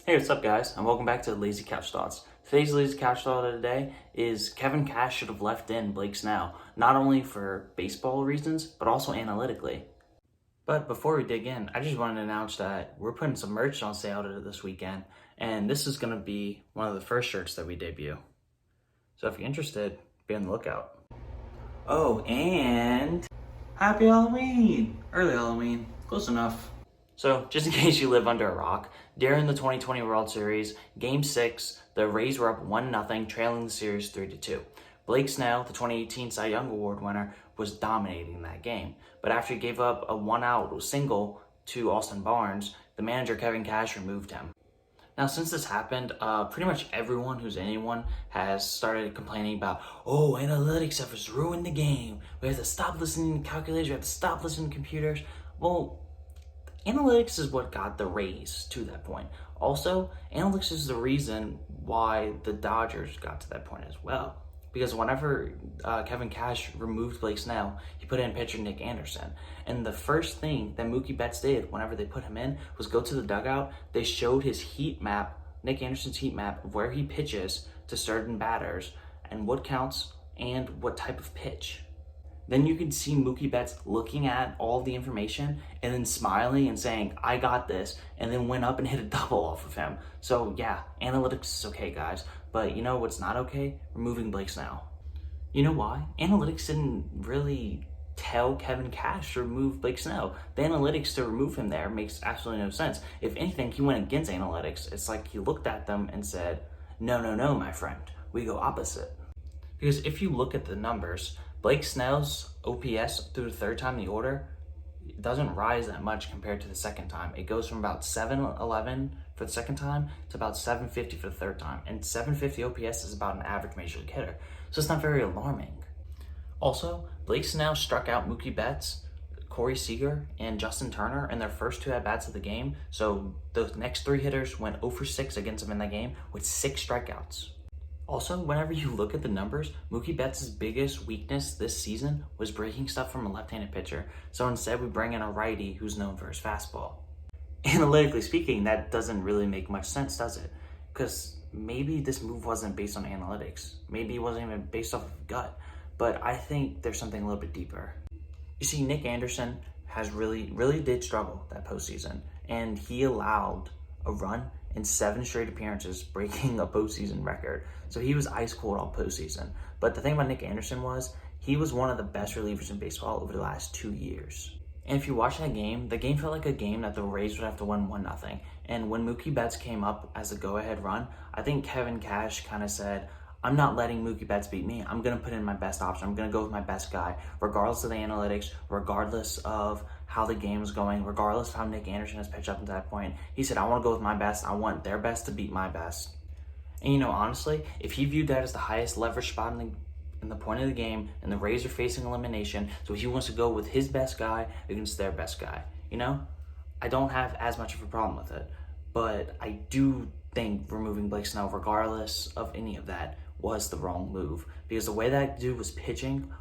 Hey, what's up, guys, and welcome back to Lazy Couch Thoughts. Today's Lazy Couch Thought of the day is Kevin Cash should have left in Blake Snell, not only for baseball reasons, but also analytically. But before we dig in, I just wanted to announce that we're putting some merch on sale this weekend, and this is going to be one of the first shirts that we debut. So if you're interested, be on the lookout. Oh, and Happy Halloween! Early Halloween, close enough. So, just in case you live under a rock, during the 2020 World Series, Game 6, the Rays were up 1-0, trailing the series 3-2. Blake Snell, the 2018 Cy Young Award winner, was dominating that game. But after he gave up a one-out single to Austin Barnes, the manager Kevin Cash removed him. Now, since this happened, pretty much everyone who's anyone has started complaining about, oh, analytics have just ruined the game. We have to stop listening to calculators. We have to stop listening to computers. Well, analytics is what got the Rays to that point. Also, analytics is the reason why the Dodgers got to that point as well. Because whenever Kevin Cash removed Blake Snell, he put in pitcher Nick Anderson. And the first thing that Mookie Betts did whenever they put him in was go to the dugout. They showed his heat map, Nick Anderson's heat map, of where he pitches to certain batters and what counts and what type of pitch. Then you could see Mookie Betts looking at all the information and then smiling and saying, I got this, and then went up and hit a double off of him. So yeah, analytics is okay, guys. But you know what's not okay? Removing Blake Snell. You know why? Analytics didn't really tell Kevin Cash to remove Blake Snell. The analytics to remove him there makes absolutely no sense. If anything, he went against analytics. It's like he looked at them and said, no, my friend. We go opposite. Because if you look at the numbers, Blake Snell's OPS through the third time in the order doesn't rise that much compared to the second time. It goes from about 711 for the second time to about 750 for the third time. And 750 OPS is about an average major league hitter. So it's not very alarming. Also, Blake Snell struck out Mookie Betts, Corey Seager, and Justin Turner in their first two at-bats of the game. So the next three hitters went 0 for 6 against him in that game with 6 strikeouts. Also, whenever you look at the numbers, Mookie Betts' biggest weakness this season was breaking stuff from a left-handed pitcher. So instead, we bring in a righty who's known for his fastball. Analytically speaking, that doesn't really make much sense, does it? Because maybe this move wasn't based on analytics. Maybe it wasn't even based off of gut. But I think there's something a little bit deeper. You see, Nick Anderson has really did struggle that postseason. And he allowed a run in 7 straight appearances, breaking a postseason record. So he was ice cold all postseason. But the thing about Nick Anderson was he was one of the best relievers in baseball over the last 2 years. And if you watch that game, the game felt like a game that the Rays would have to win 1-0. And when Mookie Betts came up as a go-ahead run, I think Kevin Cash kind of said, I'm not letting Mookie Betts beat me. I'm going to put in my best option. I'm going to go with my best guy, regardless of the analytics, regardless of how the game's going, regardless of how Nick Anderson has pitched up to that point. He said, I want to go with my best. I want their best to beat my best. And you know, honestly, if he viewed that as the highest leverage spot in the point of the game, and the Rays are facing elimination, so he wants to go with his best guy against their best guy, you know, I don't have as much of a problem with it. But I do think removing Blake Snell, regardless of any of that, was the wrong move. Because the way that dude was pitching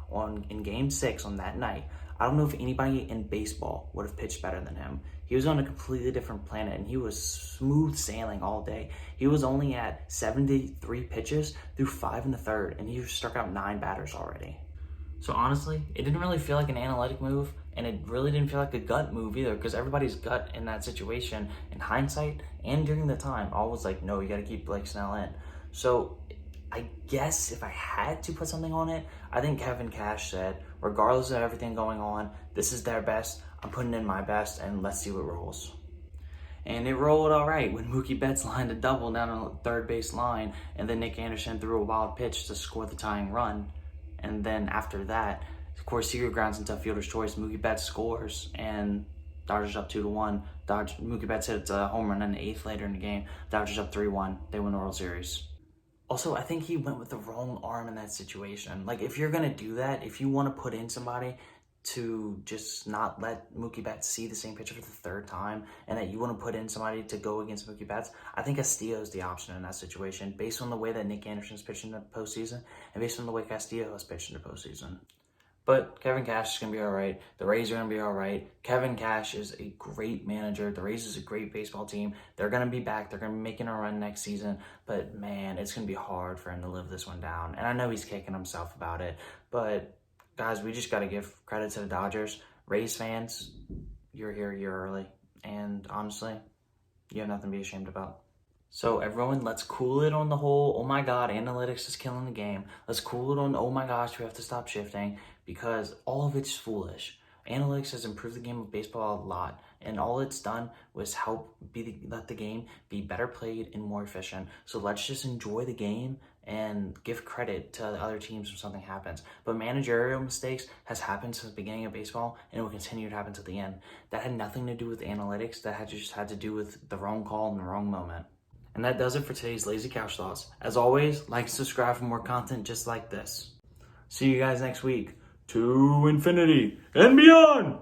in Game 6 on that night, I don't know if anybody in baseball would have pitched better than him. He was on a completely different planet, and he was smooth sailing all day. He was only at 73 pitches through 5 in the third, and he struck out 9 batters already. So honestly, it didn't really feel like an analytic move, and it really didn't feel like a gut move either, because everybody's gut in that situation, in hindsight and during the time, all was like, no, you got to keep Blake Snell in. So I guess if I had to put something on it, I think Kevin Cash said, regardless of everything going on, this is their best, I'm putting in my best, and let's see what rolls. And it rolled all right when Mookie Betts lined a double down on the third base line, and then Nick Anderson threw a wild pitch to score the tying run. And then after that, of course, Seager grounds into fielder's choice, Mookie Betts scores, and Dodgers up 2-1. Mookie Betts hit a home run in the 8th later in the game. Dodgers up 3-1. They win the World Series. Also, I think he went with the wrong arm in that situation. Like, if you're going to do that, if you want to put in somebody to just not let Mookie Betts see the same pitcher for the third time, and that you want to put in somebody to go against Mookie Betts, I think Castillo is the option in that situation, based on the way that Nick Anderson has pitched in the postseason, and based on the way Castillo has pitched in the postseason. But Kevin Cash is going to be all right. The Rays are going to be all right. Kevin Cash is a great manager. The Rays is a great baseball team. They're going to be back. They're going to be making a run next season. But, man, it's going to be hard for him to live this one down. And I know he's kicking himself about it. But, guys, we just got to give credit to the Dodgers. Rays fans, you're here a year early. And, honestly, you have nothing to be ashamed about. So everyone, let's cool it on the whole, oh my god, analytics is killing the game. Let's cool it on, oh my gosh, we have to stop shifting, because all of it's foolish. Analytics has improved the game of baseball a lot, and all it's done was help let the game be better played and more efficient. So let's just enjoy the game and give credit to the other teams when something happens. But managerial mistakes has happened since the beginning of baseball, and it will continue to happen to the end. That had nothing to do with analytics. That just had to do with the wrong call in the wrong moment. And that does it for today's Lazy Couch Thoughts. As always, like and subscribe for more content just like this. See you guys next week. To infinity and beyond!